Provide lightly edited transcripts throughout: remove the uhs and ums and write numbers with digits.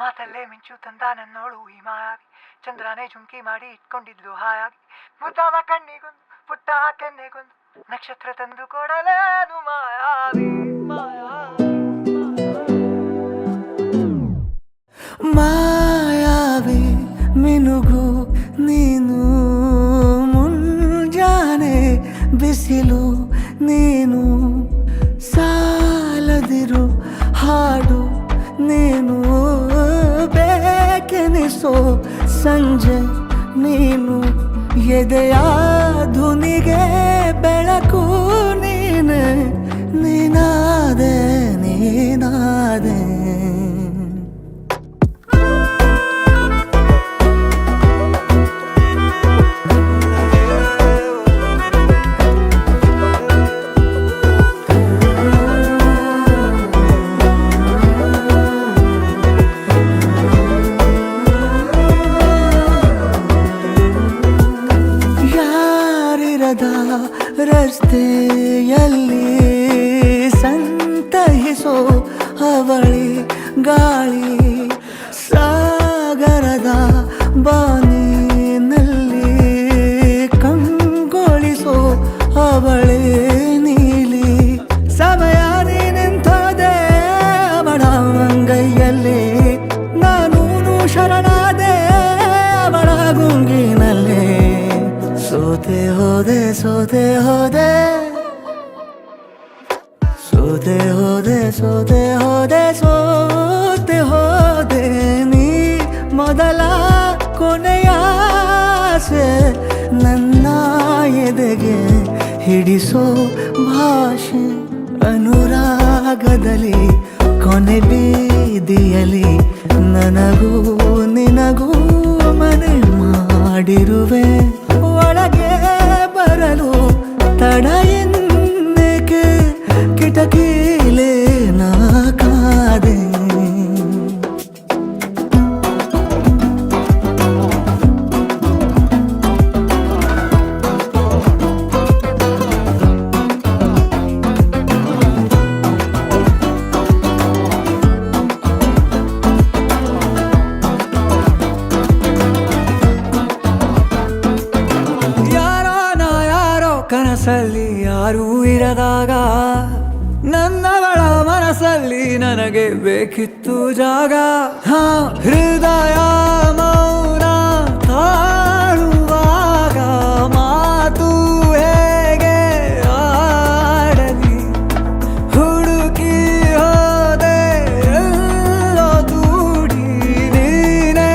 ಮಾತಲ್ಲೇ ಮಿಂಚು ತಂದ ನನ್ನೋಳು ಈ ಮಾಯಾವಿ, ಚಂದ್ರನೇ ಜುಂಕಿ ಮಾಡಿ ಇಟ್ಕೊಂಡಿದ್ಲು ಹಾಯಾಗಿ, ಮುದ್ದಾದ ಕಣ್ಣಿಗೊಂದು ಪುಟ್ಟ ಕೆನ್ನೆಗೊಂದು ನಕ್ಷತ್ರ ತಂದು ಕೊಡಲೇನು ಮಾಯಾವಿ ಮಾಯಾವಿ ಮಿನುಗು ನೀನು, ಮುಂಜಾನೆ ಬಿಸಿಲು ನೀನು, ಸಾಲದಿರು ಹಾಡು ನೀನು, ಬೇಕೆನಿಸೋ ಸಂಜೆ ನೀನು, ಎದೆಯ ಧುನಿಗೆ ಬೆಳಕು ನೀನೆ, ನೀನಾದೆ ನೀನಾದೆ. ರಸ್ತೆಯಲ್ಲಿ ಸಂತಹಿಸೋ ಅವಳಿ ಗಾಳಿ, ಸಾಗರದ ಬಾನಿನಲ್ಲಿ ಕಂಗೊಳಿಸೋ ಅವಳೆ ನೀಲಿ, ಸಮಯ ನಿಂತೋದೆ ಅವಳ ಅಂಗೈಯಲ್ಲಿ, ನಾನು ಶರಣಾದೆ ಅವಳ ಗುಂಗಿನಲ್ಲಿ, ಸೋತೆ ಹೋದೆ ಸೋತೆ ಹೋದೆ ಸೋತೆ ಹೋದೆ ಸೋತೆ ಹೋದೆ ಸೋತೆ ಹೋದೆ, ನೀ ಮೊದಲ ಕೊನೆಯ ಆಸೆ, ನನ್ನ ಎದೆಗೆ ಹಿಡಿಸೋ ಭಾಷೆ, ಅನುರಾಗದಲ್ಲಿ ಕೊನೆ ಬೀದಿಯಲ್ಲಿ ನನಗೂ ನಿನಗೂ ಮನೆ ಮಾಡಿರುವೆ, ಒಳಗೆ ಬರಲು ತಡ ಎನ್ನಕ್ಕೆ ಕಿಟಕಿಲೇ ನಾ ಕಾದೆ. ಕನಸಲ್ಲಿ ಯಾರೂ ಇರದಾಗ ನನ್ನವಳ ಮನಸ್ಸಲ್ಲಿ ನನಗೆ ಬೇಕಿತ್ತು ಜಾಗ, ಹೃದಯ ಮೌನ ತಾಳುವಾಗ ಮಾತು ಹೇಗೆ ಆಡಲಿ, ಹುಡುಕಿ ಹೋದೆ ಎಲ್ಲೋ ದೂಡಿ ನೀನೇ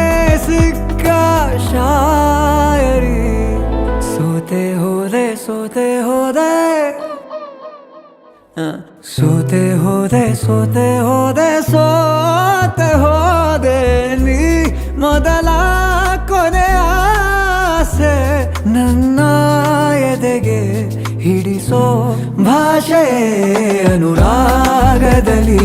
ಸಿಕ್ಕ ಶಾಯರಿ, ಸೋತೆ ಹೋದೆ ಸೋತೆ ಹೋದೆ ಸೋತೆ ಹೋದೆ ಸೋತೆ ಹೋದೆ ಸೋತೆ ಹೋದೆ, ನೀ ಮೊದಲ ಕೊನೆ ಆಸೆ, ನನ್ನ ಎದೆಗೆ ಹಿಡಿಸೋ ಭಾಷೆ, ಅನುರಾಗದಲ್ಲಿ